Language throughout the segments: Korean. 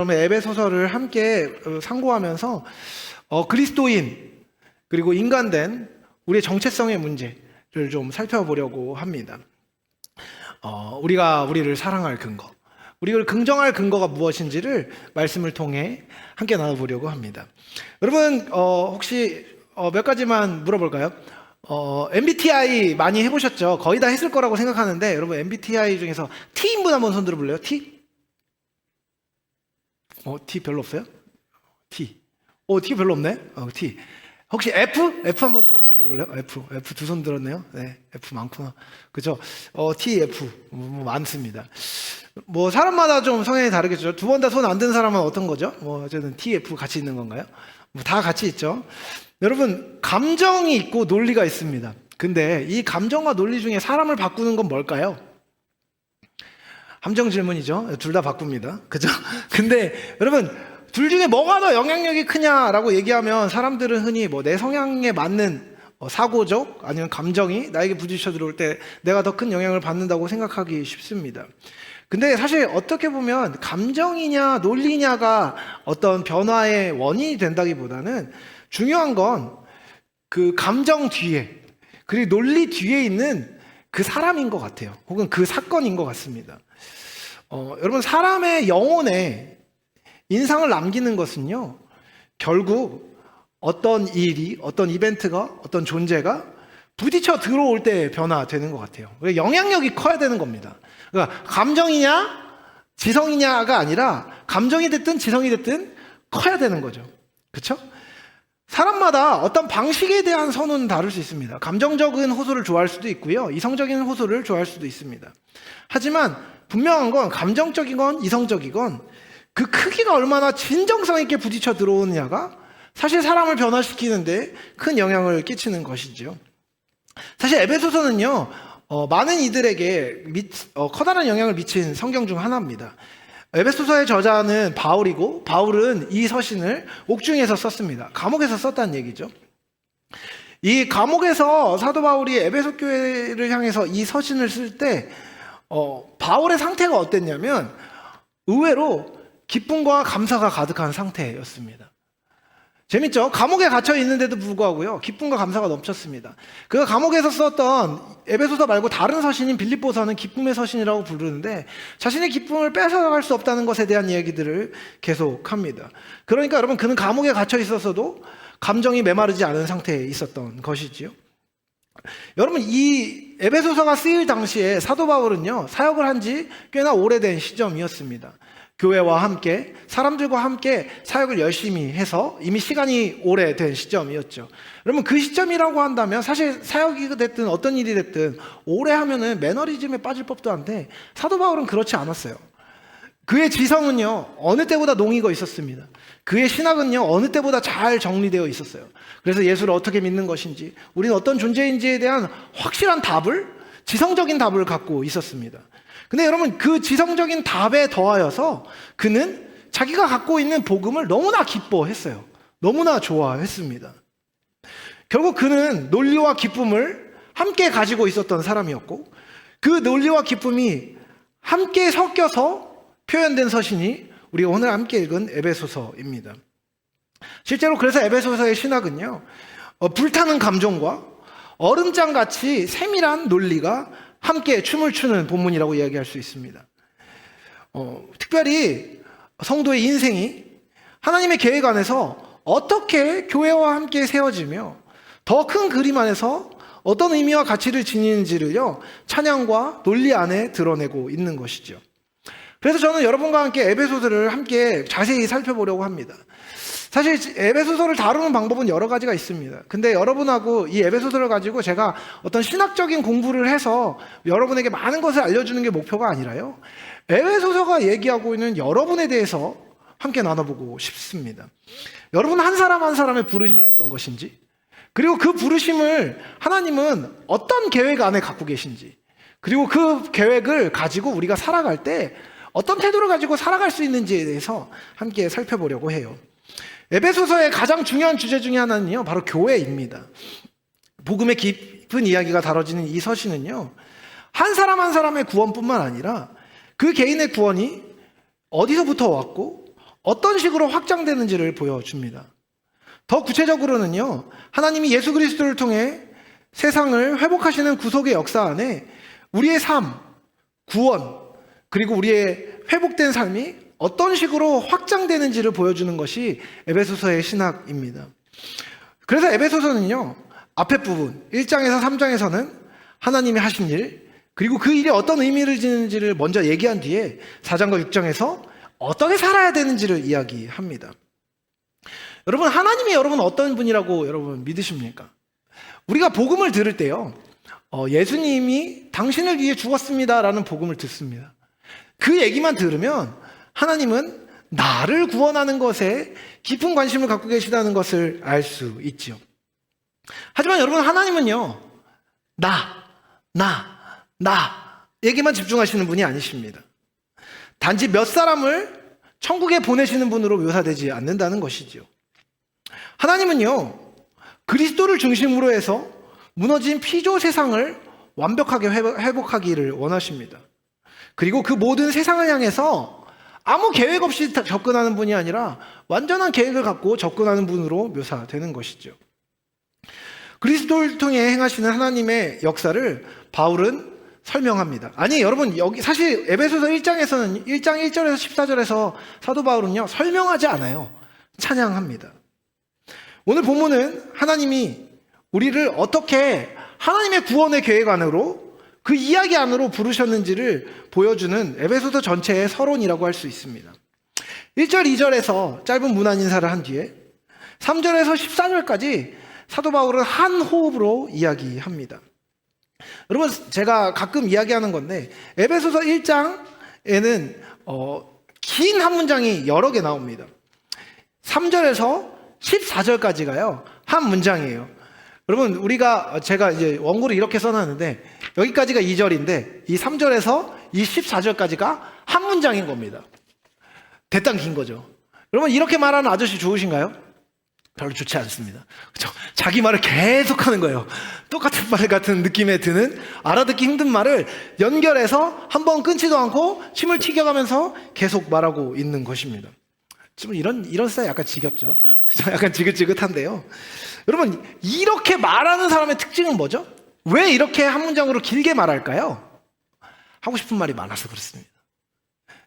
그러면 에베소서를 함께 상고하면서 그리스도인 그리고 인간된 우리의 정체성의 문제를 좀 살펴보려고 합니다. 우리가 우리를 사랑할 근거, 우리를 긍정할 근거가 무엇인지를 말씀을 통해 함께 나눠보려고 합니다. 여러분 혹시 몇 가지만 물어볼까요? MBTI 많이 해보셨죠? 거의 다 했을 거라고 생각하는데 여러분 MBTI 중에서 T인분 한번 손 들어볼래요? T? T 별로 없어요? T. T 별로 없네? T. 혹시 F? F 한번 손 한번 들어볼래요? F 두 손 들었네요? 네, F 많구나. 그죠? T, F. 많습니다. 사람마다 좀 성향이 다르겠죠? 두 번 다 손 안 든 사람은 어떤 거죠? 어쨌든 T, F 같이 있는 건가요? 다 같이 있죠? 여러분, 감정이 있고 논리가 있습니다. 근데 이 감정과 논리 중에 사람을 바꾸는 건 뭘까요? 함정 질문이죠. 둘 다 바꿉니다. 그죠? 근데 여러분, 둘 중에 뭐가 더 영향력이 크냐라고 얘기하면 사람들은 흔히 내 성향에 맞는 사고적 아니면 감정이 나에게 부딪혀 들어올 때 내가 더 큰 영향을 받는다고 생각하기 쉽습니다. 근데 사실 어떻게 보면 감정이냐 논리냐가 어떤 변화의 원인이 된다기보다는 중요한 건 그 감정 뒤에 그리고 논리 뒤에 있는 그 사람인 것 같아요. 혹은 그 사건인 것 같습니다. 여러분 사람의 영혼에 인상을 남기는 것은요 결국 어떤 일이 어떤 이벤트가 어떤 존재가 부딪혀 들어올 때 변화되는 것 같아요. 영향력이 커야 되는 겁니다. 그러니까 감정이냐 지성이냐가 아니라 감정이 됐든 지성이 됐든 커야 되는 거죠. 그렇죠? 사람마다 어떤 방식에 대한 선호는 다를 수 있습니다. 감정적인 호소를 좋아할 수도 있고요. 이성적인 호소를 좋아할 수도 있습니다. 하지만 분명한 건 감정적이건 이성적이건 그 크기가 얼마나 진정성 있게 부딪혀 들어오느냐가 사실 사람을 변화시키는데 큰 영향을 끼치는 것이죠. 사실 에베소서는요. 많은 이들에게 커다란 영향을 미친 성경 중 하나입니다. 에베소서의 저자는 바울이고 바울은 이 서신을 옥중에서 썼습니다. 감옥에서 썼다는 얘기죠. 이 감옥에서 사도 바울이 에베소 교회를 향해서 이 서신을 쓸 때 바울의 상태가 어땠냐면 의외로 기쁨과 감사가 가득한 상태였습니다. 재밌죠? 감옥에 갇혀 있는데도 불구하고요 기쁨과 감사가 넘쳤습니다. 그가 감옥에서 썼던 에베소서 말고 다른 서신인 빌립보서는 기쁨의 서신이라고 부르는데 자신의 기쁨을 뺏어갈 수 없다는 것에 대한 이야기들을 계속합니다. 그러니까 여러분 그는 감옥에 갇혀 있었어도 감정이 메마르지 않은 상태에 있었던 것이지요. 여러분 이 에베소서가 쓰일 당시에 사도 바울은요 사역을 한 지 꽤나 오래된 시점이었습니다. 교회와 함께 사람들과 함께 사역을 열심히 해서 이미 시간이 오래된 시점이었죠. 여러분 그 시점이라고 한다면 사실 사역이 됐든 어떤 일이 됐든 오래 하면은 매너리즘에 빠질 법도 한데 사도 바울은 그렇지 않았어요. 그의 지성은요 어느 때보다 농익어 있었습니다. 그의 신학은요 어느 때보다 잘 정리되어 있었어요. 그래서 예수를 어떻게 믿는 것인지 우리는 어떤 존재인지에 대한 확실한 답을 지성적인 답을 갖고 있었습니다. 근데 여러분 그 지성적인 답에 더하여서 그는 자기가 갖고 있는 복음을 너무나 기뻐했어요. 너무나 좋아했습니다. 결국 그는 논리와 기쁨을 함께 가지고 있었던 사람이었고 그 논리와 기쁨이 함께 섞여서 표현된 서신이 우리가 오늘 함께 읽은 에베소서입니다. 실제로 그래서 에베소서의 신학은요 불타는 감정과 얼음장같이 세밀한 논리가 함께 춤을 추는 본문이라고 이야기할 수 있습니다. 특별히 성도의 인생이 하나님의 계획 안에서 어떻게 교회와 함께 세워지며 더 큰 그림 안에서 어떤 의미와 가치를 지니는지를요 찬양과 논리 안에 드러내고 있는 것이죠. 그래서 저는 여러분과 함께 에베소서를 함께 자세히 살펴보려고 합니다. 사실 에베소서를 다루는 방법은 여러 가지가 있습니다. 근데 여러분하고 이 에베소서를 가지고 제가 어떤 신학적인 공부를 해서 여러분에게 많은 것을 알려주는 게 목표가 아니라요 에베소서가 얘기하고 있는 여러분에 대해서 함께 나눠보고 싶습니다. 여러분 한 사람 한 사람의 부르심이 어떤 것인지 그리고 그 부르심을 하나님은 어떤 계획 안에 갖고 계신지 그리고 그 계획을 가지고 우리가 살아갈 때 어떤 태도를 가지고 살아갈 수 있는지에 대해서 함께 살펴보려고 해요. 에베소서의 가장 중요한 주제 중에 하나는요 바로 교회입니다. 복음의 깊은 이야기가 다뤄지는 이 서신은요 한 사람 한 사람의 구원뿐만 아니라 그 개인의 구원이 어디서부터 왔고 어떤 식으로 확장되는지를 보여줍니다. 더 구체적으로는요, 하나님이 예수 그리스도를 통해 세상을 회복하시는 구속의 역사 안에 우리의 삶, 구원, 그리고 우리의 회복된 삶이 어떤 식으로 확장되는지를 보여주는 것이 에베소서의 신학입니다. 그래서 에베소서는요, 앞에 부분 1장에서 3장에서는 하나님이 하신 일, 그리고 그 일이 어떤 의미를 지니는지를 먼저 얘기한 뒤에 4장과 6장에서 어떻게 살아야 되는지를 이야기합니다. 여러분, 하나님이 여러분 어떤 분이라고 여러분 믿으십니까? 우리가 복음을 들을 때요, 예수님이 당신을 위해 죽었습니다라는 복음을 듣습니다. 그 얘기만 들으면 하나님은 나를 구원하는 것에 깊은 관심을 갖고 계시다는 것을 알 수 있죠. 하지만 여러분, 하나님은요, 나 얘기만 집중하시는 분이 아니십니다. 단지 몇 사람을 천국에 보내시는 분으로 묘사되지 않는다는 것이죠. 하나님은요, 그리스도를 중심으로 해서 무너진 피조 세상을 완벽하게 회복하기를 원하십니다. 그리고 그 모든 세상을 향해서 아무 계획 없이 접근하는 분이 아니라 완전한 계획을 갖고 접근하는 분으로 묘사되는 것이죠. 그리스도를 통해 행하시는 하나님의 역사를 바울은 설명합니다. 아니, 여러분, 여기 사실 에베소서 1장에서는 1장 1절에서 14절에서 사도 바울은요, 설명하지 않아요. 찬양합니다. 오늘 본문은 하나님이 우리를 어떻게 하나님의 구원의 계획 안으로, 그 이야기 안으로 부르셨는지를 보여주는 에베소서 전체의 서론이라고 할 수 있습니다. 1절, 2절에서 짧은 문안 인사를 한 뒤에 3절에서 14절까지 사도 바울은 한 호흡으로 이야기합니다. 여러분, 제가 가끔 이야기하는 건데 에베소서 1장에는 긴 한 문장이 여러 개 나옵니다. 3절에서 14절까지가요, 한 문장이에요. 여러분, 제가 이제 원고를 이렇게 써놨는데 여기까지가 2절인데 이 3절에서 이 14절까지가 한 문장인 겁니다. 대단 긴 거죠. 여러분, 이렇게 말하는 아저씨 좋으신가요? 별로 좋지 않습니다. 그렇죠? 자기 말을 계속 하는 거예요. 똑같은 말 같은 느낌에 드는, 알아듣기 힘든 말을 연결해서 한 번 끊지도 않고 침을 튀겨가면서 계속 말하고 있는 것입니다. 지금 이런 스타일 약간 지겹죠? 약간 지긋지긋한데요. 여러분, 이렇게 말하는 사람의 특징은 뭐죠? 왜 이렇게 한 문장으로 길게 말할까요? 하고 싶은 말이 많아서 그렇습니다.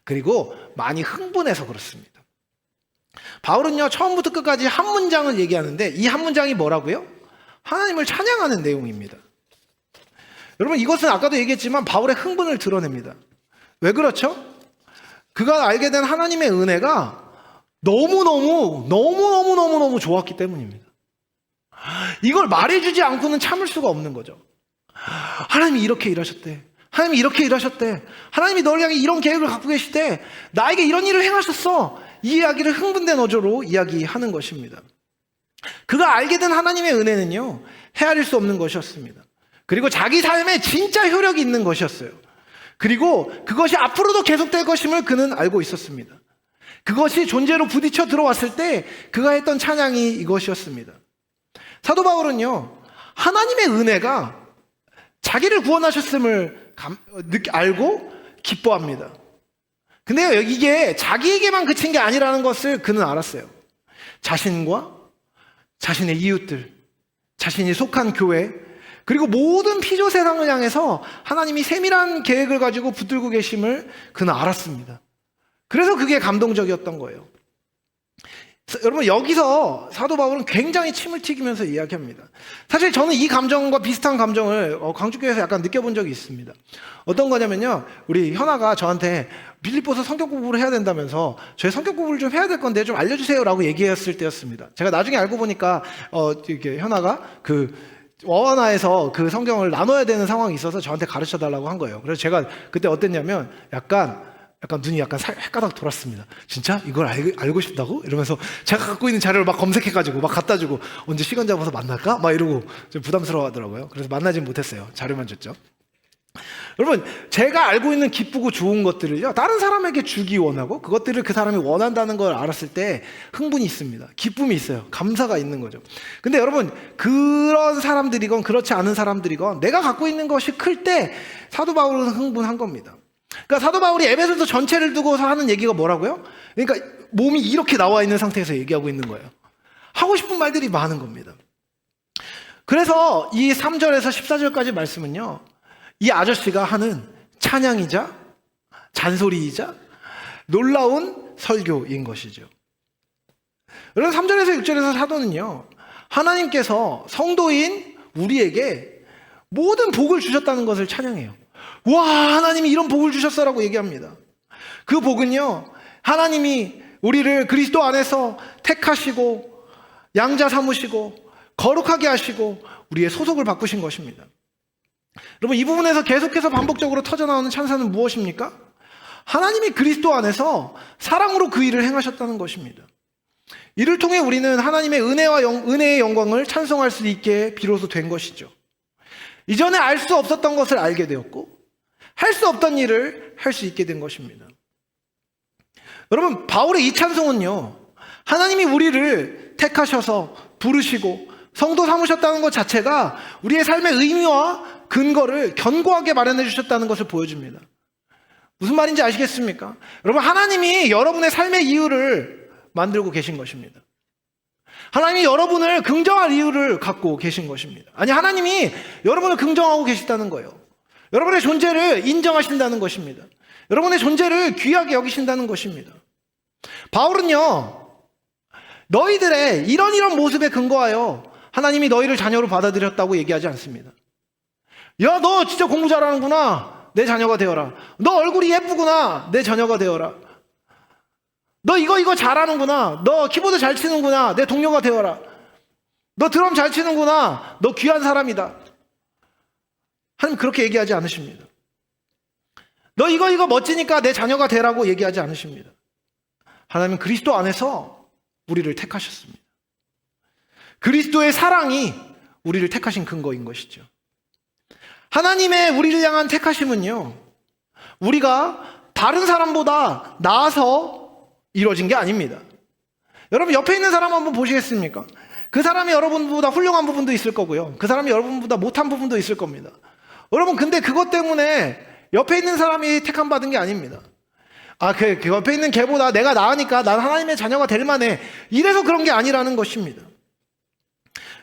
그리고 많이 흥분해서 그렇습니다. 바울은요, 처음부터 끝까지 한 문장을 얘기하는데 이 한 문장이 뭐라고요? 하나님을 찬양하는 내용입니다. 여러분, 이것은 아까도 얘기했지만 바울의 흥분을 드러냅니다. 왜 그렇죠? 그가 알게 된 하나님의 은혜가 너무너무 좋았기 때문입니다. 이걸 말해주지 않고는 참을 수가 없는 거죠. 하나님이 이렇게 일하셨대. 하나님이 이렇게 일하셨대. 하나님이 너를 향해 이런 계획을 갖고 계시대. 나에게 이런 일을 행하셨어. 이 이야기를 흥분된 어조로 이야기하는 것입니다. 그가 알게 된 하나님의 은혜는요, 헤아릴 수 없는 것이었습니다. 그리고 자기 삶에 진짜 효력이 있는 것이었어요. 그리고 그것이 앞으로도 계속될 것임을 그는 알고 있었습니다. 그것이 존재로 부딪혀 들어왔을 때 그가 했던 찬양이 이것이었습니다. 사도 바울은요, 하나님의 은혜가 자기를 구원하셨음을 알고 기뻐합니다. 근데요, 이게 자기에게만 그친 게 아니라는 것을 그는 알았어요. 자신과 자신의 이웃들, 자신이 속한 교회, 그리고 모든 피조 세상을 향해서 하나님이 세밀한 계획을 가지고 붙들고 계심을 그는 알았습니다. 그래서 그게 감동적이었던 거예요. 여러분, 여기서 사도 바울은 굉장히 침을 튀기면서 이야기합니다. 사실 저는 이 감정과 비슷한 감정을 광주교회에서 약간 느껴본 적이 있습니다. 어떤 거냐면요, 우리 현아가 저한테 빌립보서 성격 공부를 해야 된다면서 저희 성격 공부를 좀 해야 될 건데 좀 알려주세요 라고 얘기했을 때였습니다. 제가 나중에 알고 보니까 이렇게 현아가 원하에서 그 성경을 나눠야 되는 상황이 있어서 저한테 가르쳐 달라고 한 거예요. 그래서 제가 그때 어땠냐면 약간 눈이 약간 헷가닥 돌았습니다. 진짜? 이걸 알고 싶다고? 이러면서 제가 갖고 있는 자료를 막 검색해가지고 막 갖다 주고 언제 시간 잡아서 만날까? 막 이러고 좀 부담스러워 하더라고요. 그래서 만나진 못했어요. 자료만 줬죠. 여러분, 제가 알고 있는 기쁘고 좋은 것들을요, 다른 사람에게 주기 원하고 그것들을 그 사람이 원한다는 걸 알았을 때 흥분이 있습니다. 기쁨이 있어요. 감사가 있는 거죠. 근데 여러분, 그런 사람들이건 그렇지 않은 사람들이건 내가 갖고 있는 것이 클 때 사도 바울은 흥분한 겁니다. 그러니까 사도 바울이 에베소서 전체를 두고서 하는 얘기가 뭐라고요? 그러니까 몸이 이렇게 나와 있는 상태에서 얘기하고 있는 거예요. 하고 싶은 말들이 많은 겁니다. 그래서 이 3절에서 14절까지 말씀은요, 이 아저씨가 하는 찬양이자 잔소리이자 놀라운 설교인 것이죠. 여러분, 3절에서 6절에서 사도는요, 하나님께서 성도인 우리에게 모든 복을 주셨다는 것을 찬양해요. 와, 하나님이 이런 복을 주셨어라고 얘기합니다. 그 복은요, 하나님이 우리를 그리스도 안에서 택하시고 양자 삼으시고 거룩하게 하시고 우리의 소속을 바꾸신 것입니다. 여러분, 이 부분에서 계속해서 반복적으로 터져나오는 찬사는 무엇입니까? 하나님이 그리스도 안에서 사랑으로 그 일을 행하셨다는 것입니다. 이를 통해 우리는 하나님의 은혜의 영광을 찬송할 수 있게 비로소 된 것이죠. 이전에 알 수 없었던 것을 알게 되었고 할 수 없던 일을 할 수 있게 된 것입니다. 여러분, 바울의 이 찬송은요, 하나님이 우리를 택하셔서 부르시고 성도 삼으셨다는 것 자체가 우리의 삶의 의미와 근거를 견고하게 마련해 주셨다는 것을 보여줍니다. 무슨 말인지 아시겠습니까? 여러분, 하나님이 여러분의 삶의 이유를 만들고 계신 것입니다. 하나님이 여러분을 긍정할 이유를 갖고 계신 것입니다. 아니, 하나님이 여러분을 긍정하고 계시다는 거예요. 여러분의 존재를 인정하신다는 것입니다. 여러분의 존재를 귀하게 여기신다는 것입니다. 바울은요, 너희들의 이런 모습에 근거하여 하나님이 너희를 자녀로 받아들였다고 얘기하지 않습니다. 야, 너 진짜 공부 잘하는구나, 내 자녀가 되어라. 너 얼굴이 예쁘구나, 내 자녀가 되어라. 너 이거 잘하는구나, 너 키보드 잘 치는구나, 내 동료가 되어라. 너 드럼 잘 치는구나, 너 귀한 사람이다. 하나님 그렇게 얘기하지 않으십니다. 너 이거 멋지니까 내 자녀가 되라고 얘기하지 않으십니다. 하나님은 그리스도 안에서 우리를 택하셨습니다. 그리스도의 사랑이 우리를 택하신 근거인 것이죠. 하나님의 우리를 향한 택하심은요, 우리가 다른 사람보다 나아서 이루어진 게 아닙니다. 여러분, 옆에 있는 사람 한번 보시겠습니까? 그 사람이 여러분보다 훌륭한 부분도 있을 거고요, 그 사람이 여러분보다 못한 부분도 있을 겁니다. 여러분, 근데 그것 때문에 옆에 있는 사람이 택함 받은 게 아닙니다. 그 옆에 있는 걔보다 내가 나으니까 난 하나님의 자녀가 될 만해, 이래서 그런 게 아니라는 것입니다.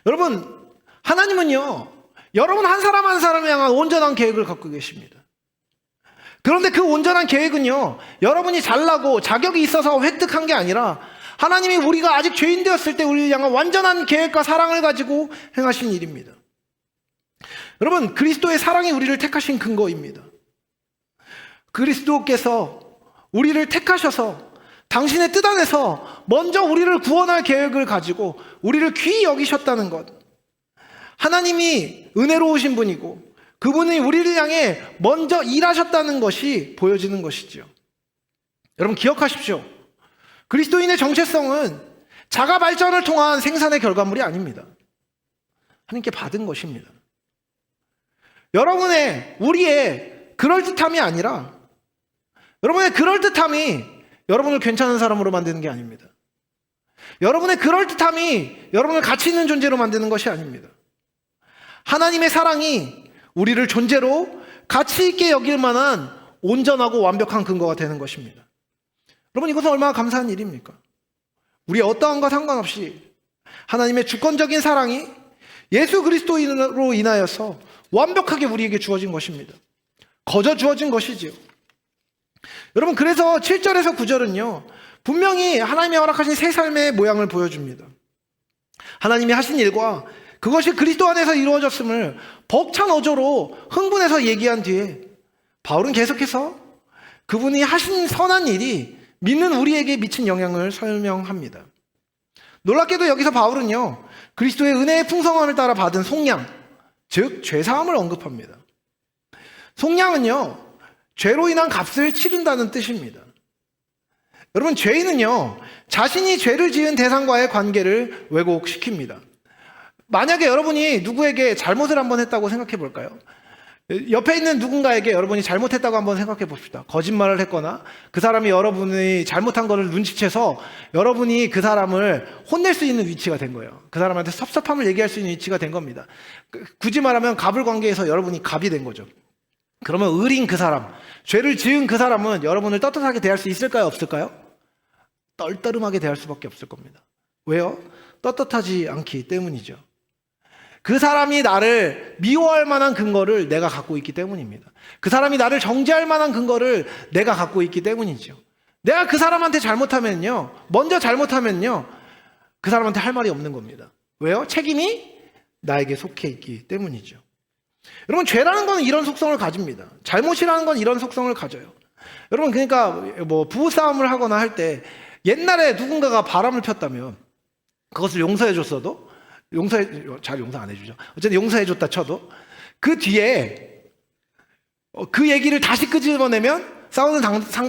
여러분, 하나님은요, 여러분 한 사람 한 사람을 향한 온전한 계획을 갖고 계십니다. 그런데 그 온전한 계획은요, 여러분이 잘나고 자격이 있어서 획득한 게 아니라 하나님이 우리가 아직 죄인 되었을 때 우리를 향한 완전한 계획과 사랑을 가지고 행하신 일입니다. 여러분, 그리스도의 사랑이 우리를 택하신 근거입니다. 그리스도께서 우리를 택하셔서 당신의 뜻 안에서 먼저 우리를 구원할 계획을 가지고 우리를 귀히 여기셨다는 것, 하나님이 은혜로우신 분이고 그분이 우리를 향해 먼저 일하셨다는 것이 보여지는 것이죠. 여러분, 기억하십시오. 그리스도인의 정체성은 자가 발전을 통한 생산의 결과물이 아닙니다. 하나님께 받은 것입니다. 우리의 그럴듯함이 아니라 여러분의 그럴듯함이 여러분을 괜찮은 사람으로 만드는 게 아닙니다. 여러분의 그럴듯함이 여러분을 가치 있는 존재로 만드는 것이 아닙니다. 하나님의 사랑이 우리를 존재로 가치 있게 여길 만한 온전하고 완벽한 근거가 되는 것입니다. 여러분, 이것은 얼마나 감사한 일입니까? 우리의 어떠함과 상관없이 하나님의 주권적인 사랑이 예수 그리스도로 인하여서 완벽하게 우리에게 주어진 것입니다. 거저 주어진 것이지요. 여러분, 그래서 7절에서 9절은요, 분명히 하나님이 허락하신 새 삶의 모양을 보여줍니다. 하나님이 하신 일과 그것이 그리스도 안에서 이루어졌음을 벅찬 어조로 흥분해서 얘기한 뒤에 바울은 계속해서 그분이 하신 선한 일이 믿는 우리에게 미친 영향을 설명합니다. 놀랍게도 여기서 바울은요, 그리스도의 은혜의 풍성함을 따라 받은 속량, 즉 죄사함을 언급합니다. 속량은요, 죄로 인한 값을 치른다는 뜻입니다. 여러분, 죄인은요, 자신이 죄를 지은 대상과의 관계를 왜곡시킵니다. 만약에 여러분이 누구에게 잘못을 한번 했다고 생각해 볼까요? 옆에 있는 누군가에게 여러분이 잘못했다고 한번 생각해 봅시다. 거짓말을 했거나 그 사람이 여러분이 잘못한 것을 눈치채서 여러분이 그 사람을 혼낼 수 있는 위치가 된 거예요. 그 사람한테 섭섭함을 얘기할 수 있는 위치가 된 겁니다. 굳이 말하면 갑을 관계에서 여러분이 갑이 된 거죠. 그러면 의린 그 사람, 죄를 지은 그 사람은 여러분을 떳떳하게 대할 수 있을까요? 없을까요? 떨떠름하게 대할 수밖에 없을 겁니다. 왜요? 떳떳하지 않기 때문이죠. 그 사람이 나를 미워할 만한 근거를 내가 갖고 있기 때문입니다. 그 사람이 나를 정죄할 만한 근거를 내가 갖고 있기 때문이죠. 내가 그 사람한테 잘못하면요, 먼저 잘못하면요, 그 사람한테 할 말이 없는 겁니다. 왜요? 책임이 나에게 속해 있기 때문이죠. 여러분, 죄라는 건 이런 속성을 가집니다. 잘못이라는 건 이런 속성을 가져요. 여러분, 그러니까 뭐 부부싸움을 하거나 할 때 옛날에 누군가가 바람을 폈다면 그것을 용서해 줬어도 잘 용서 안 해주죠. 어쨌든 용서해 줬다 쳐도 그 뒤에 그 얘기를 다시 끄집어내면 싸우는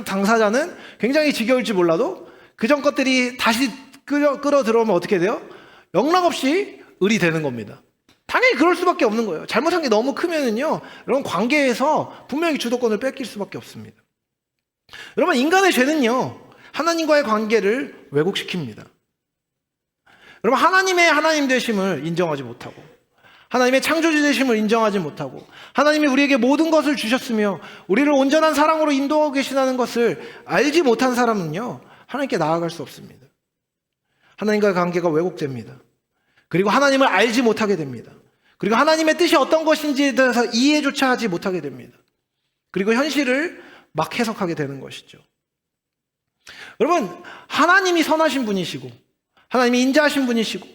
당사자는 굉장히 지겨울지 몰라도 그전 것들이 다시 끌어 들어오면 어떻게 돼요? 영락없이 을이 되는 겁니다. 당연히 그럴 수밖에 없는 거예요. 잘못한 게 너무 크면은요, 여러분, 관계에서 분명히 주도권을 뺏길 수밖에 없습니다. 여러분, 인간의 죄는요, 하나님과의 관계를 왜곡시킵니다. 여러분, 하나님의 하나님 되심을 인정하지 못하고, 하나님의 창조주 되심을 인정하지 못하고, 하나님이 우리에게 모든 것을 주셨으며 우리를 온전한 사랑으로 인도하고 계시다는 것을 알지 못한 사람은요, 하나님께 나아갈 수 없습니다. 하나님과의 관계가 왜곡됩니다. 그리고 하나님을 알지 못하게 됩니다. 그리고 하나님의 뜻이 어떤 것인지에 대해서 이해조차 하지 못하게 됩니다. 그리고 현실을 막 해석하게 되는 것이죠. 여러분, 하나님이 선하신 분이시고, 하나님이 인자하신 분이시고,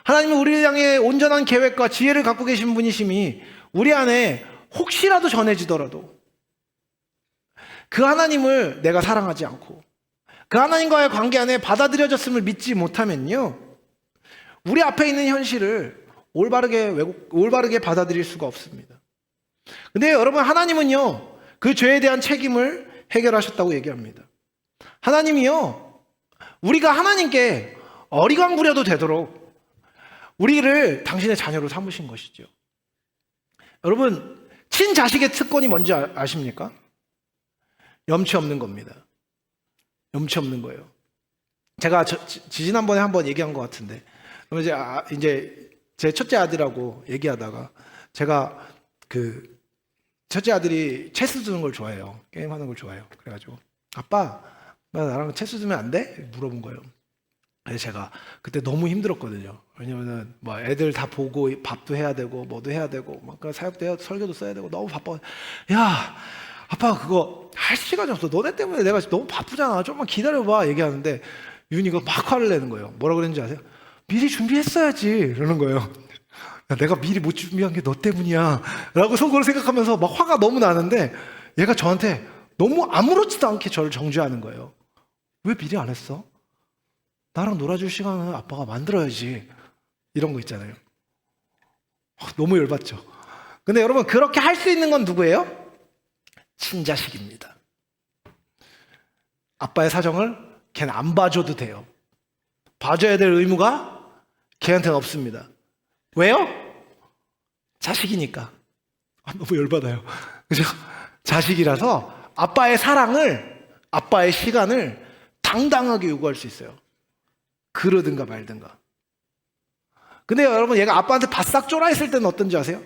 하나님은 우리를 향해 온전한 계획과 지혜를 갖고 계신 분이심이 우리 안에 혹시라도 전해지더라도 그 하나님을 내가 사랑하지 않고 그 하나님과의 관계 안에 받아들여졌음을 믿지 못하면요, 우리 앞에 있는 현실을 올바르게 받아들일 수가 없습니다. 근데 여러분, 하나님은요, 그 죄에 대한 책임을 해결하셨다고 얘기합니다. 하나님이요, 우리가 하나님께 어리광 부려도 되도록 우리를 당신의 자녀로 삼으신 것이죠. 여러분, 친자식의 특권이 뭔지 아십니까? 염치 없는 겁니다. 염치 없는 거예요. 제가 지난번에 한번 얘기한 것 같은데, 이제 제 첫째 아들하고 얘기하다가 제가 그 첫째 아들이 체스 두는 걸 좋아해요. 게임하는 걸 좋아해요. 그래가지고 아빠, 나랑 체스 두면 안 돼? 물어본 거예요. 그래서 제가 그때 너무 힘들었거든요. 왜냐면은 뭐 애들 다 보고 밥도 해야 되고 뭐도 해야 되고 막 사역도 해야 설교도 써야 되고 너무 바빠. 야, 아빠 그거 할 시간이 없어. 너네 때문에 내가 너무 바쁘잖아. 좀만 기다려봐. 얘기하는데 윤이가 막 화를 내는 거예요. 뭐라 그랬는지 아세요? 미리 준비했어야지. 이러는 거예요. 야, 내가 미리 못 준비한 게 너 때문이야. 라고 속으로 생각하면서 막 화가 너무 나는데 얘가 저한테 너무 아무렇지도 않게 저를 정죄하는 거예요. 왜 미리 안 했어? 나랑 놀아줄 시간을 아빠가 만들어야지. 이런 거 있잖아요. 너무 열받죠. 근데 여러분, 그렇게 할 수 있는 건 누구예요? 친자식입니다. 아빠의 사정을 걔는 안 봐줘도 돼요. 봐줘야 될 의무가 걔한테는 없습니다. 왜요? 자식이니까. 너무 열받아요. 그죠? 자식이라서 아빠의 사랑을, 아빠의 시간을 당당하게 요구할 수 있어요. 그러든가 말든가. 근데 여러분, 얘가 아빠한테 바싹 쫄아 있을 때는 어떤지 아세요?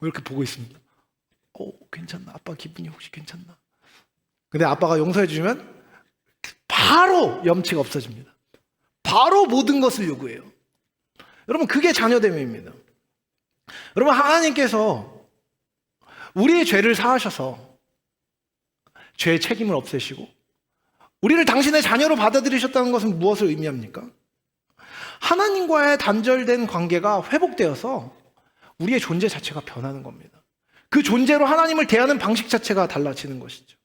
이렇게 보고 있습니다. 괜찮나? 아빠 기분이 혹시 괜찮나? 근데 아빠가 용서해 주시면 바로 염치가 없어집니다. 바로 모든 것을 요구해요. 여러분, 그게 자녀됨입니다. 여러분, 하나님께서 우리의 죄를 사하셔서 죄의 책임을 없애시고 우리를 당신의 자녀로 받아들이셨다는 것은 무엇을 의미합니까? 하나님과의 단절된 관계가 회복되어서 우리의 존재 자체가 변하는 겁니다. 그 존재로 하나님을 대하는 방식 자체가 달라지는 것이죠.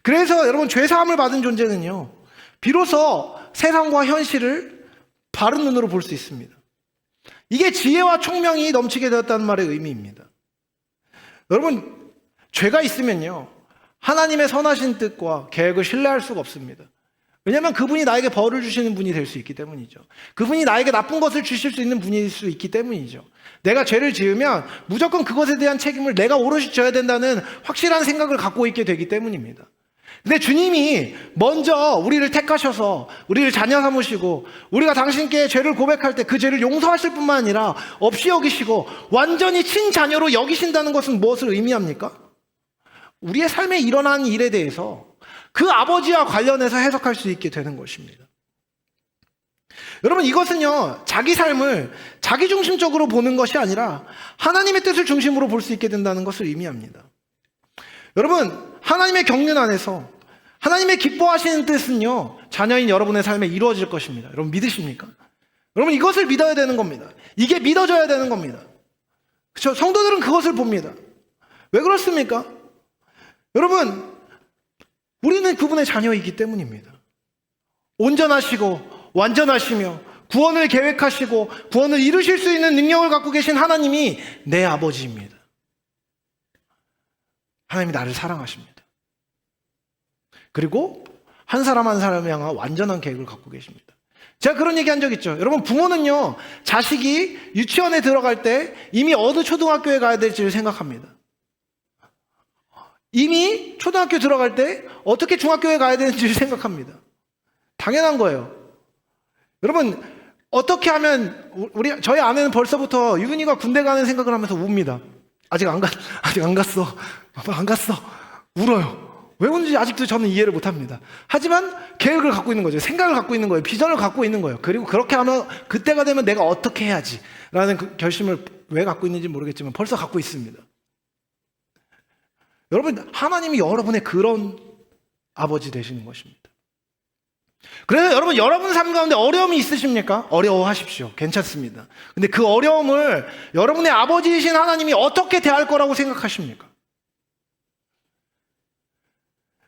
그래서 여러분, 죄사함을 받은 존재는요, 비로소 세상과 현실을 바른 눈으로 볼 수 있습니다. 이게 지혜와 총명이 넘치게 되었다는 말의 의미입니다. 여러분, 죄가 있으면요, 하나님의 선하신 뜻과 계획을 신뢰할 수가 없습니다. 왜냐하면 그분이 나에게 벌을 주시는 분이 될 수 있기 때문이죠. 그분이 나에게 나쁜 것을 주실 수 있는 분일 수 있기 때문이죠. 내가 죄를 지으면 무조건 그것에 대한 책임을 내가 오롯이 져야 된다는 확실한 생각을 갖고 있게 되기 때문입니다. 근데 주님이 먼저 우리를 택하셔서 우리를 자녀 삼으시고 우리가 당신께 죄를 고백할 때 그 죄를 용서하실 뿐만 아니라 없이 여기시고 완전히 친자녀로 여기신다는 것은 무엇을 의미합니까? 우리의 삶에 일어난 일에 대해서 그 아버지와 관련해서 해석할 수 있게 되는 것입니다. 여러분, 이것은요, 자기 삶을 자기중심적으로 보는 것이 아니라 하나님의 뜻을 중심으로 볼 수 있게 된다는 것을 의미합니다. 여러분, 하나님의 경륜 안에서 하나님의 기뻐하시는 뜻은요, 자녀인 여러분의 삶에 이루어질 것입니다. 여러분 믿으십니까? 여러분, 이것을 믿어야 되는 겁니다. 이게 믿어져야 되는 겁니다. 그렇죠? 성도들은 그것을 봅니다. 왜 그렇습니까? 여러분, 우리는 그분의 자녀이기 때문입니다. 온전하시고 완전하시며 구원을 계획하시고 구원을 이루실 수 있는 능력을 갖고 계신 하나님이 내 아버지입니다. 하나님이 나를 사랑하십니다. 그리고 한 사람 한 사람을 향한 완전한 계획을 갖고 계십니다. 제가 그런 얘기 한 적 있죠. 여러분, 부모는요, 자식이 유치원에 들어갈 때 이미 어느 초등학교에 가야 될지를 생각합니다. 이미 초등학교 들어갈 때 어떻게 중학교에 가야 되는지를 생각합니다. 당연한 거예요. 여러분, 어떻게 하면 저희 아내는 벌써부터 유은이가 군대 가는 생각을 하면서 웁니다. 아직 안 갔어. 안 갔어. 울어요. 왜 우는지 아직도 저는 이해를 못 합니다. 하지만 계획을 갖고 있는 거죠. 생각을 갖고 있는 거예요. 비전을 갖고 있는 거예요. 그리고 그렇게 하면 그때가 되면 내가 어떻게 해야지 라는 그 결심을 왜 갖고 있는지 모르겠지만 벌써 갖고 있습니다. 여러분, 하나님이 여러분의 그런 아버지 되시는 것입니다. 그래서 여러분 삶 가운데 어려움이 있으십니까? 어려워하십시오. 괜찮습니다. 근데 그 어려움을 여러분의 아버지이신 하나님이 어떻게 대할 거라고 생각하십니까?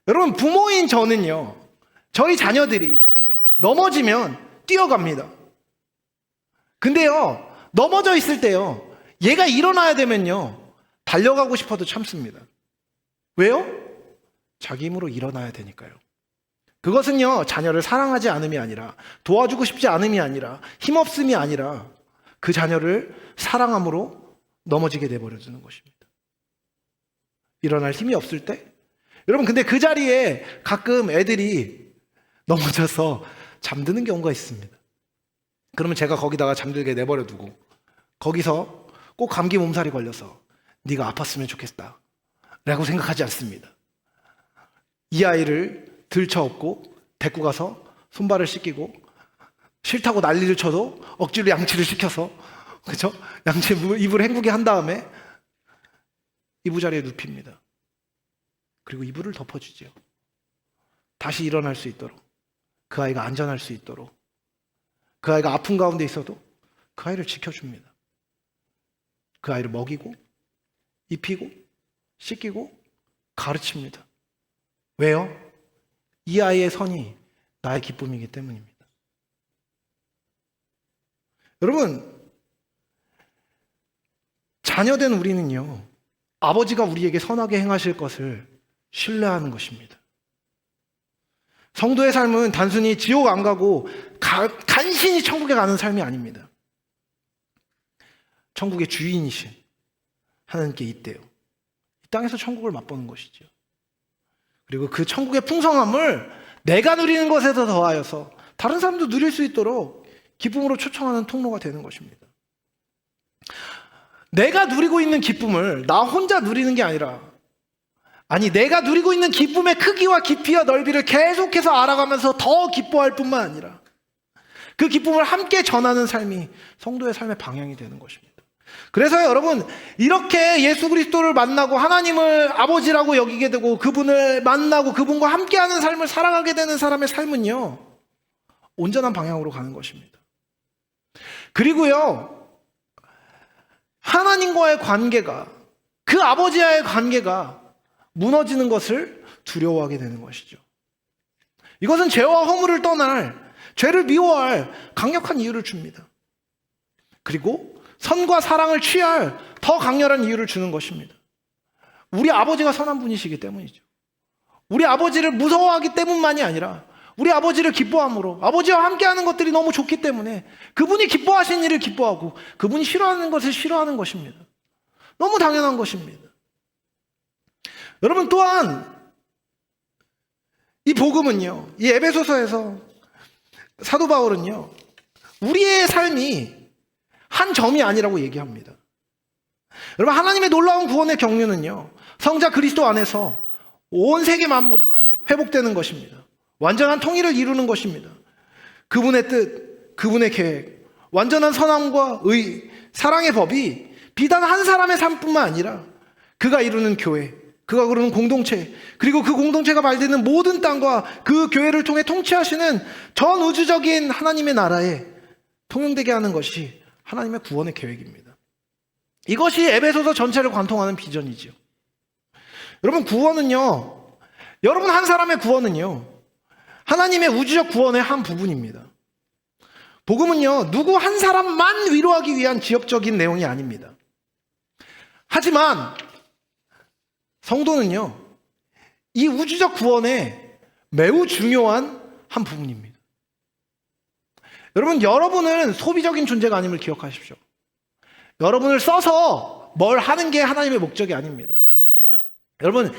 여러분, 부모인 저는요, 저희 자녀들이 넘어지면 뛰어갑니다. 근데요, 넘어져 있을 때요, 얘가 일어나야 되면요, 달려가고 싶어도 참습니다. 왜요? 자기 힘으로 일어나야 되니까요. 그것은요, 자녀를 사랑하지 않음이 아니라, 도와주고 싶지 않음이 아니라, 힘없음이 아니라 그 자녀를 사랑함으로 넘어지게 내버려두는 것입니다. 일어날 힘이 없을 때, 여러분, 근데 그 자리에 가끔 애들이 넘어져서 잠드는 경우가 있습니다. 그러면 제가 거기다가 잠들게 내버려두고 거기서 꼭 감기 몸살이 걸려서 네가 아팠으면 좋겠다 라고 생각하지 않습니다. 이 아이를 들쳐업고 데리고 가서 손발을 씻기고 싫다고 난리를 쳐도 억지로 양치를 시켜서, 그렇죠? 양치 이불 헹구게 한 다음에 이부자리에 눕힙니다. 그리고 이불을 덮어주지요. 다시 일어날 수 있도록, 그 아이가 안전할 수 있도록, 그 아이가 아픈 가운데 있어도 그 아이를 지켜줍니다. 그 아이를 먹이고 입히고 씻기고 가르칩니다. 왜요? 이 아이의 선이 나의 기쁨이기 때문입니다. 여러분, 자녀된 우리는요, 아버지가 우리에게 선하게 행하실 것을 신뢰하는 것입니다. 성도의 삶은 단순히 지옥 안 가고 간신히 천국에 가는 삶이 아닙니다. 천국의 주인이신 하나님께 있대요. 이 땅에서 천국을 맛보는 것이죠. 그리고 그 천국의 풍성함을 내가 누리는 것에서 더하여서 다른 사람도 누릴 수 있도록 기쁨으로 초청하는 통로가 되는 것입니다. 내가 누리고 있는 기쁨을 나 혼자 누리는 게 아니라, 내가 누리고 있는 기쁨의 크기와 깊이와 넓이를 계속해서 알아가면서 더 기뻐할 뿐만 아니라 그 기쁨을 함께 전하는 삶이 성도의 삶의 방향이 되는 것입니다. 그래서 여러분, 이렇게 예수 그리스도를 만나고 하나님을 아버지라고 여기게 되고 그분을 만나고 그분과 함께하는 삶을 살아가게 되는 사람의 삶은요, 온전한 방향으로 가는 것입니다. 그리고요, 하나님과의 관계가, 그 아버지와의 관계가 무너지는 것을 두려워하게 되는 것이죠. 이것은 죄와 허물을 떠날, 죄를 미워할 강력한 이유를 줍니다. 그리고 선과 사랑을 취할 더 강렬한 이유를 주는 것입니다. 우리 아버지가 선한 분이시기 때문이죠. 우리 아버지를 무서워하기 때문만이 아니라 우리 아버지를 기뻐함으로, 아버지와 함께하는 것들이 너무 좋기 때문에 그분이 기뻐하시는 일을 기뻐하고 그분이 싫어하는 것을 싫어하는 것입니다. 너무 당연한 것입니다. 여러분, 또한 이 복음은요, 이 에베소서에서 사도 바울은요, 우리의 삶이 한 점이 아니라고 얘기합니다. 여러분, 하나님의 놀라운 구원의 경륜은요, 성자 그리스도 안에서 온 세계 만물이 회복되는 것입니다. 완전한 통일을 이루는 것입니다. 그분의 뜻, 그분의 계획, 완전한 선함과 사랑의 법이 비단 한 사람의 삶뿐만 아니라 그가 이루는 교회, 그가 그루는 공동체, 그리고 그 공동체가 발되는 모든 땅과 그 교회를 통해 통치하시는 전 우주적인 하나님의 나라에 통용되게 하는 것이 하나님의 구원의 계획입니다. 이것이 에베소서 전체를 관통하는 비전이지요. 여러분, 구원은요, 여러분 한 사람의 구원은요, 하나님의 우주적 구원의 한 부분입니다. 복음은요, 누구 한 사람만 위로하기 위한 지역적인 내용이 아닙니다. 하지만 성도는요, 이 우주적 구원의 매우 중요한 한 부분입니다. 여러분, 여러분은 소비적인 존재가 아님을 기억하십시오. 여러분을 써서 뭘 하는 게 하나님의 목적이 아닙니다. 여러분,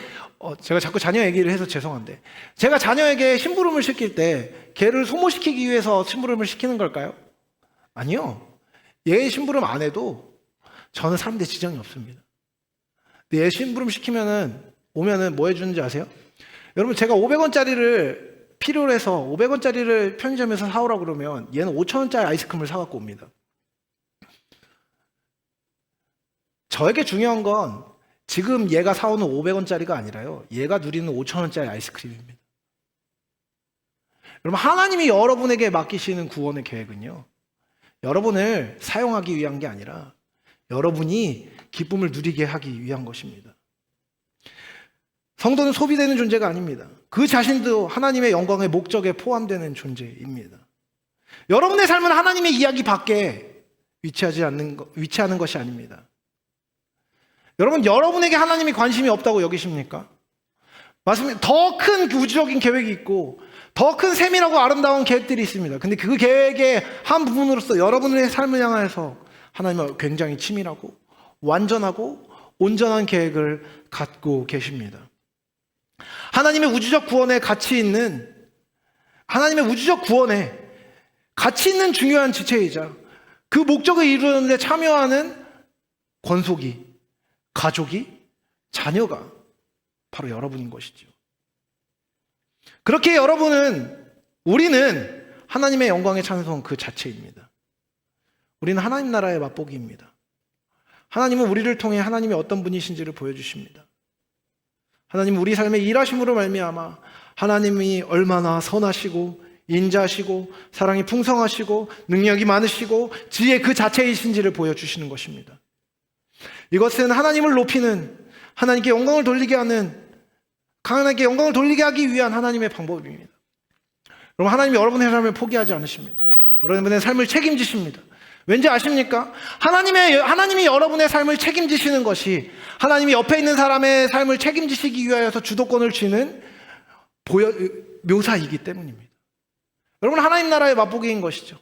제가 자꾸 자녀 얘기를 해서 죄송한데, 제가 자녀에게 심부름을 시킬 때 걔를 소모시키기 위해서 심부름을 시키는 걸까요? 아니요. 얘 심부름 안 해도 저는 사람들 지장이 없습니다. 근데 얘 심부름 오면은 뭐 해주는지 아세요? 여러분, 제가 500원짜리를 필요로 해서 500원짜리를 편의점에서 사오라고 그러면 얘는 5,000원짜리 아이스크림을 사갖고 옵니다. 저에게 중요한 건 지금 얘가 사오는 500원짜리가 아니라요, 얘가 누리는 5,000원짜리 아이스크림입니다. 여러분, 하나님이 여러분에게 맡기시는 구원의 계획은요, 여러분을 사용하기 위한 게 아니라 여러분이 기쁨을 누리게 하기 위한 것입니다. 성도는 소비되는 존재가 아닙니다. 그 자신도 하나님의 영광의 목적에 포함되는 존재입니다. 여러분의 삶은 하나님의 이야기 밖에 위치하는 것이 아닙니다. 여러분, 여러분에게 하나님이 관심이 없다고 여기십니까? 맞습니다. 더 큰 우주적인 계획이 있고 더 큰 세밀하고 아름다운 계획들이 있습니다. 근데 그 계획의 한 부분으로서 여러분의 삶을 향해서 하나님은 굉장히 치밀하고 완전하고 온전한 계획을 갖고 계십니다. 하나님의 우주적 구원에 가치 있는, 하나님의 우주적 구원에 가치 있는 중요한 지체이자 그 목적을 이루는 데 참여하는 권속이, 가족이, 자녀가 바로 여러분인 것이죠. 그렇게 우리는 하나님의 영광의 찬송 그 자체입니다. 우리는 하나님 나라의 맛보기입니다. 하나님은 우리를 통해 하나님이 어떤 분이신지를 보여주십니다. 하나님은 우리 삶의 일하심으로 말미암아 하나님이 얼마나 선하시고 인자하시고 사랑이 풍성하시고 능력이 많으시고 지혜 그 자체이신지를 보여주시는 것입니다. 이것은 하나님을 높이는, 하나님께 영광을 돌리게 하기 위한 하나님의 방법입니다. 여러분, 하나님이 여러분의 삶을 포기하지 않으십니다. 여러분의 삶을 책임지십니다. 왠지 아십니까? 하나님이 여러분의 삶을 책임지시는 것이 하나님이 옆에 있는 사람의 삶을 책임지시기 위하여서 주도권을 쥐는 묘사이기 때문입니다. 여러분, 하나님 나라의 맛보기인 것이죠.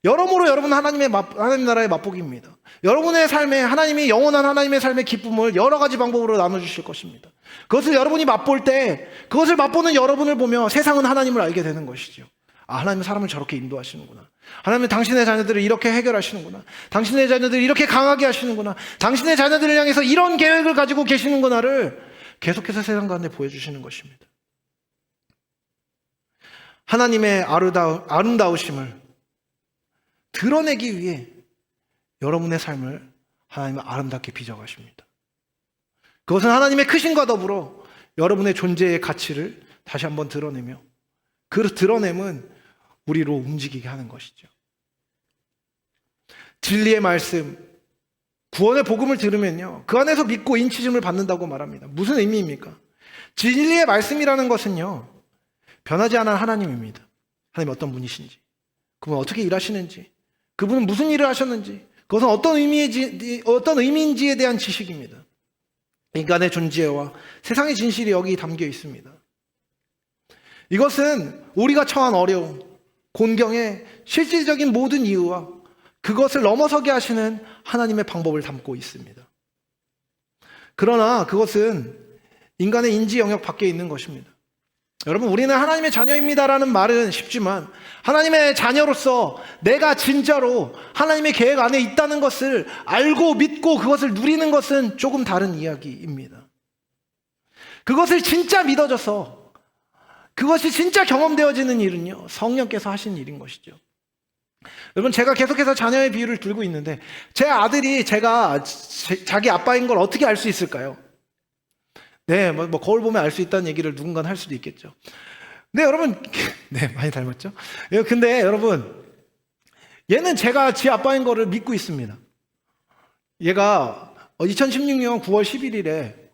여러모로 여러분은 하나님 나라의 맛보기입니다. 여러분의 삶에 하나님이 영원한 하나님의 삶의 기쁨을 여러 가지 방법으로 나눠주실 것입니다. 그것을 여러분이 맛볼 때 그것을 맛보는 여러분을 보며 세상은 하나님을 알게 되는 것이죠. 아, 하나님은 사람을 저렇게 인도하시는구나. 하나님은 당신의 자녀들을 이렇게 해결하시는구나. 당신의 자녀들을 이렇게 강하게 하시는구나. 당신의 자녀들을 향해서 이런 계획을 가지고 계시는구나를 계속해서 세상 가운데 보여주시는 것입니다. 하나님의 아름다우심을 드러내기 위해 여러분의 삶을 하나님은 아름답게 빚어가십니다. 그것은 하나님의 크심과 더불어 여러분의 존재의 가치를 다시 한번 드러내며 그 드러냄은 우리로 움직이게 하는 것이죠. 진리의 말씀, 구원의 복음을 들으면요, 그 안에서 믿고 인치심을 받는다고 말합니다. 무슨 의미입니까? 진리의 말씀이라는 것은요, 변하지 않은 하나님입니다. 하나님 어떤 분이신지, 그분은 어떻게 일하시는지, 그분은 무슨 일을 하셨는지, 그것은 어떤 의미인지에 대한 지식입니다. 인간의 존재와 세상의 진실이 여기 담겨 있습니다. 이것은 우리가 처한 어려움, 곤경의 실질적인 모든 이유와 그것을 넘어서게 하시는 하나님의 방법을 담고 있습니다. 그러나 그것은 인간의 인지 영역 밖에 있는 것입니다. 여러분, 우리는 하나님의 자녀입니다라는 말은 쉽지만 하나님의 자녀로서 내가 진짜로 하나님의 계획 안에 있다는 것을 알고 믿고 그것을 누리는 것은 조금 다른 이야기입니다. 그것을 진짜 믿어져서 그것이 진짜 경험되어지는 일은요, 성령께서 하신 일인 것이죠. 여러분, 제가 계속해서 자녀의 비유를 들고 있는데 제 아들이 자기 아빠인 걸 어떻게 알 수 있을까요? 네, 뭐 거울 보면 알 수 있다는 얘기를 누군가는 할 수도 있겠죠. 근데 여러분, 네, 많이 닮았죠? 근데 여러분, 얘는 제가 지 아빠인 거를 믿고 있습니다. 얘가 2016년 9월 11일에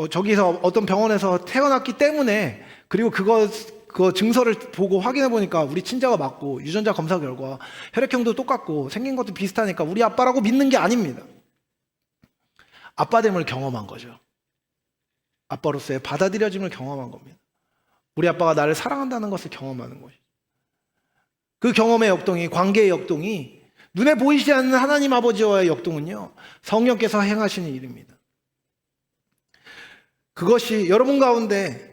저기서 어떤 병원에서 태어났기 때문에, 그리고 그거 증서를 보고 확인해 보니까 우리 친자가 맞고 유전자 검사 결과 혈액형도 똑같고 생긴 것도 비슷하니까 우리 아빠라고 믿는 게 아닙니다. 아빠됨을 경험한 거죠. 아빠로서의 받아들여짐을 경험한 겁니다. 우리 아빠가 나를 사랑한다는 것을 경험하는 것이죠. 그 경험의 역동이, 관계의 역동이, 눈에 보이지 않는 하나님 아버지와의 역동은요, 성령께서 행하시는 일입니다. 그것이 여러분 가운데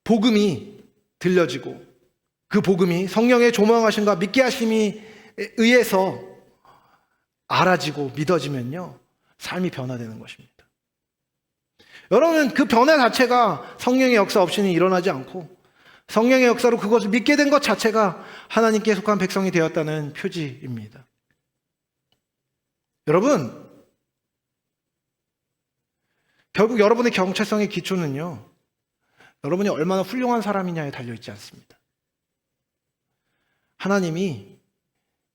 복음이 들려지고, 그 복음이 성령의 조명하심과 믿게 하심이 의해서 알아지고 믿어지면요, 삶이 변화되는 것입니다. 여러분, 그 변화 자체가 성령의 역사 없이는 일어나지 않고, 성령의 역사로 그것을 믿게 된 것 자체가 하나님께 속한 백성이 되었다는 표지입니다. 여러분, 결국 여러분의 정체성의 기초는요, 여러분이 얼마나 훌륭한 사람이냐에 달려있지 않습니다. 하나님이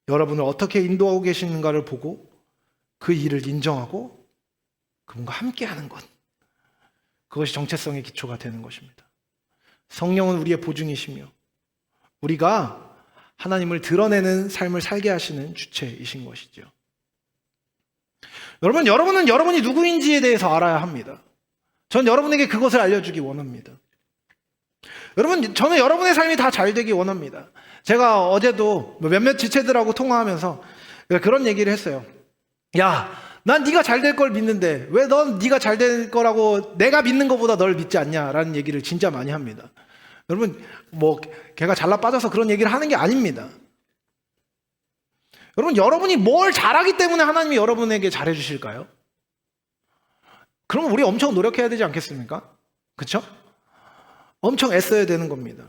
여러분을 어떻게 인도하고 계시는가를 보고 그 일을 인정하고 그분과 함께하는 것, 그것이 정체성의 기초가 되는 것입니다. 성령은 우리의 보증이시며 우리가 하나님을 드러내는 삶을 살게 하시는 주체이신 것이죠. 여러분은 여러분이 누구인지에 대해서 알아야 합니다. 전 여러분에게 그것을 알려주기 원합니다. 여러분, 저는 여러분의 삶이 다 잘 되기 원합니다. 제가 어제도 몇몇 지체들하고 통화하면서 그런 얘기를 했어요. 야, 난 네가 잘 될 걸 믿는데 왜 넌 네가 잘 될 거라고 내가 믿는 것보다 널 믿지 않냐라는 얘기를 진짜 많이 합니다. 여러분, 걔가 잘나 빠져서 그런 얘기를 하는 게 아닙니다. 여러분, 여러분이 뭘 잘하기 때문에 하나님이 여러분에게 잘해 주실까요? 그러면 우리 엄청 노력해야 되지 않겠습니까? 그렇죠? 엄청 애써야 되는 겁니다.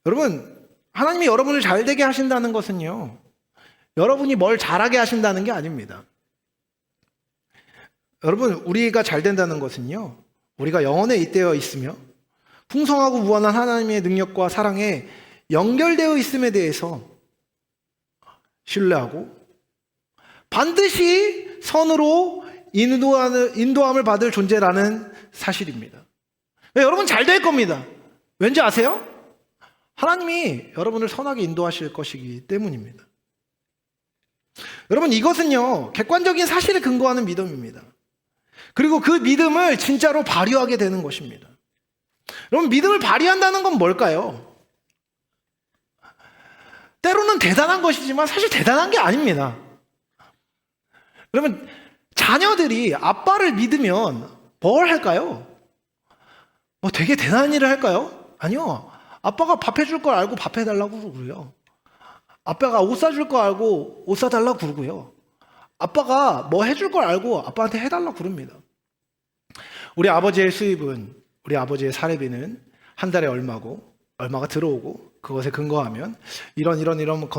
여러분, 하나님이 여러분을 잘 되게 하신다는 것은요, 여러분이 뭘 잘하게 하신다는 게 아닙니다. 여러분, 우리가 잘 된다는 것은요, 우리가 영혼에 잇대어 있으며 풍성하고 무한한 하나님의 능력과 사랑에 연결되어 있음에 대해서 신뢰하고 반드시 선으로 인도함을 받을 존재라는 사실입니다. 여러분 잘 될 겁니다. 왠지 아세요? 하나님이 여러분을 선하게 인도하실 것이기 때문입니다. 여러분, 이것은요, 객관적인 사실에 근거하는 믿음입니다. 그리고 그 믿음을 진짜로 발휘하게 되는 것입니다. 여러분, 믿음을 발휘한다는 건 뭘까요? 때로는 대단한 것이지만 사실 대단한 게 아닙니다. 여러분, 자녀들이 아빠를 믿으면 뭘 할까요? 되게 대단한 일을 할까요? 아니요. 아빠가 밥 해줄 걸 알고 밥 해달라고 그러고요. 아빠가 옷 사줄 거 알고 옷 사달라고 그러고요. 아빠가 뭐 해줄 걸 알고 아빠한테 해달라고 그럽니다. 우리 아버지의 수입은, 우리 아버지의 사례비는 한 달에 얼마고 얼마가 들어오고 그것에 근거하면 이런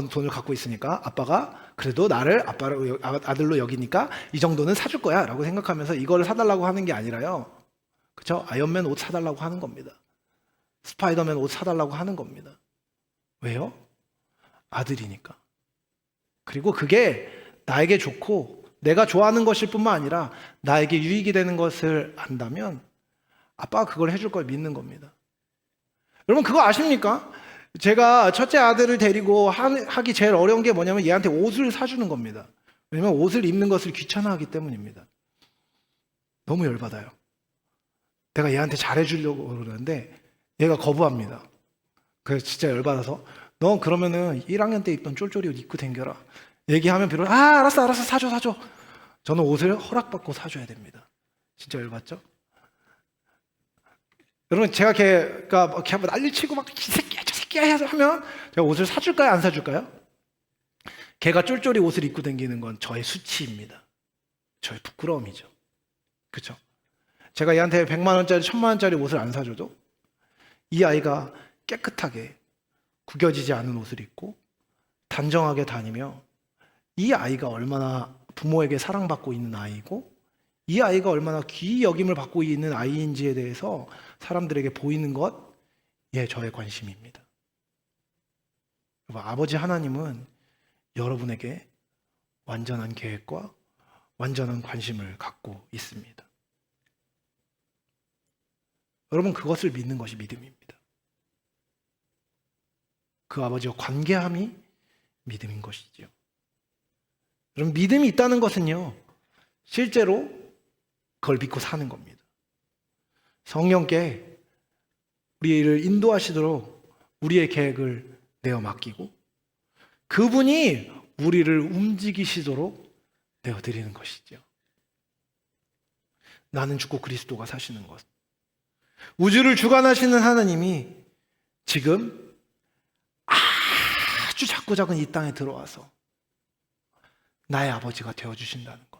돈을 갖고 있으니까 아빠가 그래도 나를 아들로 여기니까 이 정도는 사줄 거야 라고 생각하면서 이거를 사달라고 하는 게 아니라요, 그렇죠? 아이언맨 옷 사달라고 하는 겁니다. 스파이더맨 옷 사달라고 하는 겁니다. 왜요? 아들이니까. 그리고 그게 나에게 좋고 내가 좋아하는 것일 뿐만 아니라 나에게 유익이 되는 것을 안다면 아빠가 그걸 해줄 걸 믿는 겁니다. 여러분, 그거 아십니까? 제가 첫째 아들을 데리고 하기 제일 어려운 게 뭐냐면 얘한테 옷을 사주는 겁니다. 왜냐면 옷을 입는 것을 귀찮아하기 때문입니다. 너무 열받아요. 내가 얘한테 잘해주려고 그러는데 얘가 거부합니다. 그래서 진짜 열받아서 너 그러면은 1학년 때 입던 쫄쫄이 옷 입고 댕겨라 얘기하면 비로소 알았어 사줘. 저는 옷을 허락받고 사줘야 됩니다. 진짜 열받죠? 여러분, 제가 걔가 난리치고 막 이 새끼야 저 새끼야 하면 제가 옷을 사줄까요, 안 사줄까요? 걔가 쫄쫄이 옷을 입고 다니는 건 저의 수치입니다. 저의 부끄러움이죠. 그렇죠? 제가 얘한테 100만 원짜리 1000만 원짜리 옷을 안 사줘도 이 아이가 깨끗하게 구겨지지 않은 옷을 입고 단정하게 다니며 이 아이가 얼마나 부모에게 사랑받고 있는 아이고 이 아이가 얼마나 귀히 여김을 받고 있는 아이인지에 대해서 사람들에게 보이는 것, 저의 관심입니다. 아버지 하나님은 여러분에게 완전한 계획과 완전한 관심을 갖고 있습니다. 여러분, 그것을 믿는 것이 믿음입니다. 그 아버지와 관계함이 믿음인 것이지요. 여러분, 믿음이 있다는 것은요, 실제로 그걸 믿고 사는 겁니다. 성령께 우리를 인도하시도록 우리의 계획을 내어 맡기고 그분이 우리를 움직이시도록 내어드리는 것이죠. 나는 죽고 그리스도가 사시는 것. 우주를 주관하시는 하나님이 지금 아주 작고 작은 이 땅에 들어와서 나의 아버지가 되어주신다는 것.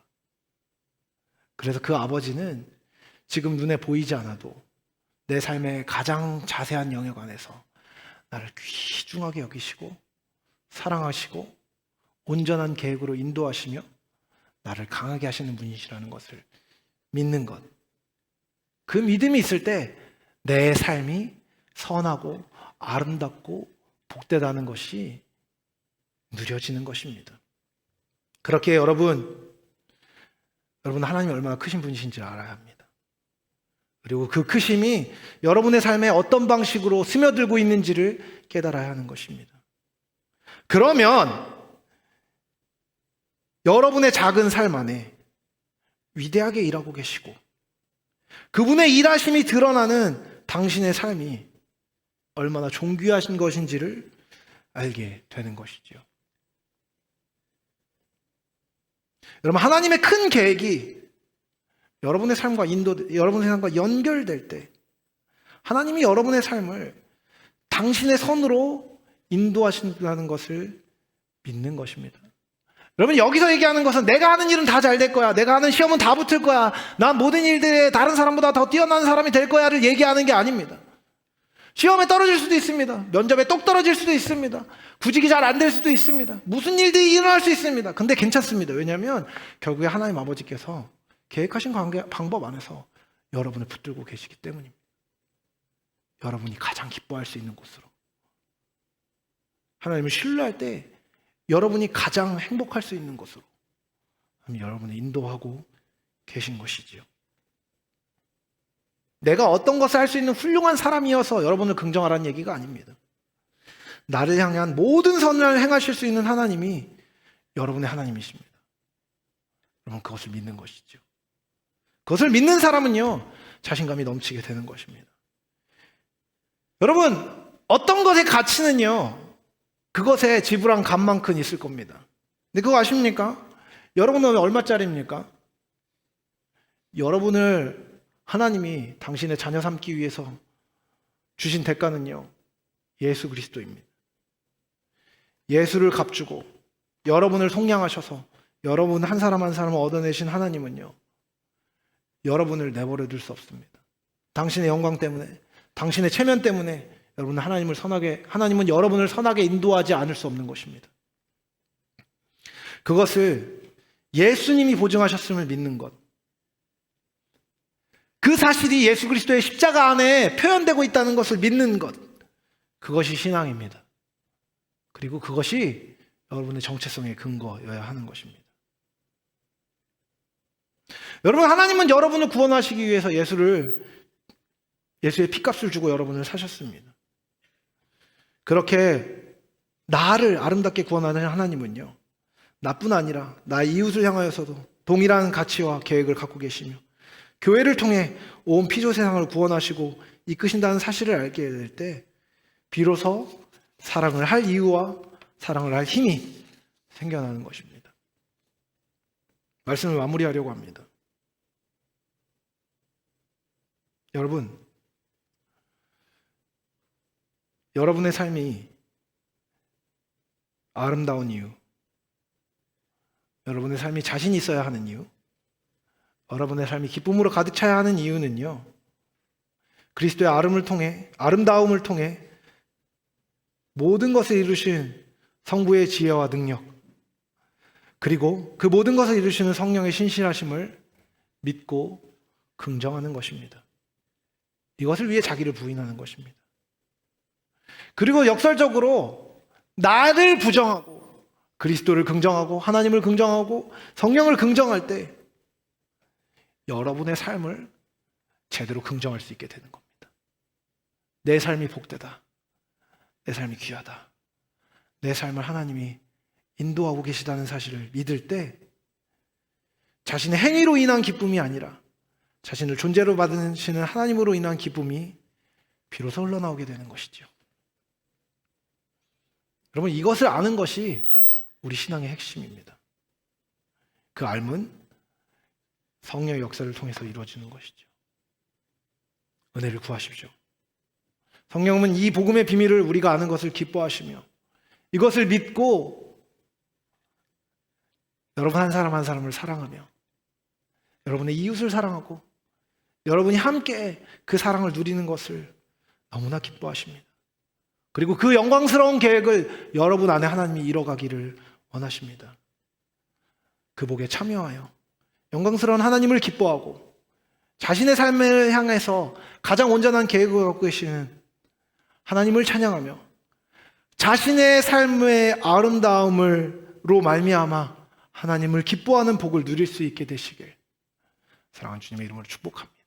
그래서 그 아버지는 지금 눈에 보이지 않아도 내 삶의 가장 자세한 영역 안에서 나를 귀중하게 여기시고 사랑하시고 온전한 계획으로 인도하시며 나를 강하게 하시는 분이시라는 것을 믿는 것. 그 믿음이 있을 때 내 삶이 선하고 아름답고 복되다는 것이 누려지는 것입니다. 그렇게 여러분 하나님이 얼마나 크신 분이신지 알아야 합니다. 그리고 그 크심이 여러분의 삶에 어떤 방식으로 스며들고 있는지를 깨달아야 하는 것입니다. 그러면 여러분의 작은 삶 안에 위대하게 일하고 계시고 그분의 일하심이 드러나는 당신의 삶이 얼마나 존귀하신 것인지를 알게 되는 것이죠. 여러분, 하나님의 큰 계획이 여러분의 삶과 여러분의 삶과 연결될 때 하나님이 여러분의 삶을 당신의 손으로 인도하신다는 것을 믿는 것입니다. 여러분, 여기서 얘기하는 것은 내가 하는 일은 다 잘 될 거야, 내가 하는 시험은 다 붙을 거야, 난 모든 일들에 다른 사람보다 더 뛰어난 사람이 될 거야를 얘기하는 게 아닙니다. 시험에 떨어질 수도 있습니다. 면접에 똑 떨어질 수도 있습니다. 구직이 잘 안 될 수도 있습니다. 무슨 일들이 일어날 수 있습니다. 근데 괜찮습니다. 왜냐하면 결국에 하나님 아버지께서 계획하신 방법 안에서 여러분을 붙들고 계시기 때문입니다. 여러분이 가장 기뻐할 수 있는 곳으로, 하나님을 신뢰할 때 여러분이 가장 행복할 수 있는 곳으로 여러분을 인도하고 계신 것이지요. 내가 어떤 것을 할 수 있는 훌륭한 사람이어서 여러분을 긍정하라는 얘기가 아닙니다. 나를 향한 모든 선을 행하실 수 있는 하나님이 여러분의 하나님이십니다. 여러분, 그것을 믿는 것이죠. 그것을 믿는 사람은요, 자신감이 넘치게 되는 것입니다. 여러분, 어떤 것의 가치는요, 그것에 지불한 값만큼 있을 겁니다. 근데 그거 아십니까? 여러분은 얼마짜리입니까? 여러분을 하나님이 당신의 자녀 삼기 위해서 주신 대가는요, 예수 그리스도입니다. 예수를 값주고 여러분을 속량하셔서 여러분 한 사람 한 사람을 얻어내신 하나님은요, 여러분을 내버려 둘 수 없습니다. 당신의 영광 때문에, 당신의 체면 때문에 하나님은 여러분을 선하게 인도하지 않을 수 없는 것입니다. 그것을 예수님이 보증하셨음을 믿는 것, 그 사실이 예수 그리스도의 십자가 안에 표현되고 있다는 것을 믿는 것, 그것이 신앙입니다. 그리고 그것이 여러분의 정체성의 근거여야 하는 것입니다. 여러분, 하나님은 여러분을 구원하시기 위해서 예수의 피값을 주고 여러분을 사셨습니다. 그렇게 나를 아름답게 구원하는 하나님은요, 나뿐 아니라 나의 이웃을 향하여서도 동일한 가치와 계획을 갖고 계시며 교회를 통해 온 피조 세상을 구원하시고 이끄신다는 사실을 알게 될 때 비로소 사랑을 할 이유와 사랑을 할 힘이 생겨나는 것입니다. 말씀을 마무리하려고 합니다. 여러분의 삶이 아름다운 이유, 여러분의 삶이 자신 있어야 하는 이유, 여러분의 삶이 기쁨으로 가득 차야 하는 이유는요, 그리스도의 아름다움을 통해 모든 것을 이루신 성부의 지혜와 능력, 그리고 그 모든 것을 이루시는 성령의 신실하심을 믿고 긍정하는 것입니다. 이것을 위해 자기를 부인하는 것입니다. 그리고 역설적으로 나를 부정하고 그리스도를 긍정하고 하나님을 긍정하고 성령을 긍정할 때 여러분의 삶을 제대로 긍정할 수 있게 되는 겁니다. 내 삶이 복되다. 내 삶이 귀하다. 내 삶을 하나님이 인도하고 계시다는 사실을 믿을 때 자신의 행위로 인한 기쁨이 아니라 자신을 존재로 받으시는 하나님으로 인한 기쁨이 비로소 흘러나오게 되는 것이죠. 여러분, 이것을 아는 것이 우리 신앙의 핵심입니다. 그 알문 성령의 역사를 통해서 이루어지는 것이죠. 은혜를 구하십시오. 성령은 이 복음의 비밀을 우리가 아는 것을 기뻐하시며 이것을 믿고 여러분 한 사람 한 사람을 사랑하며 여러분의 이웃을 사랑하고 여러분이 함께 그 사랑을 누리는 것을 너무나 기뻐하십니다. 그리고 그 영광스러운 계획을 여러분 안에 하나님이 이뤄가기를 원하십니다. 그 복에 참여하여 영광스러운 하나님을 기뻐하고 자신의 삶을 향해서 가장 온전한 계획을 갖고 계시는 하나님을 찬양하며 자신의 삶의 아름다움으로 말미암아 하나님을 기뻐하는 복을 누릴 수 있게 되시길 사랑하는 주님의 이름으로 축복합니다.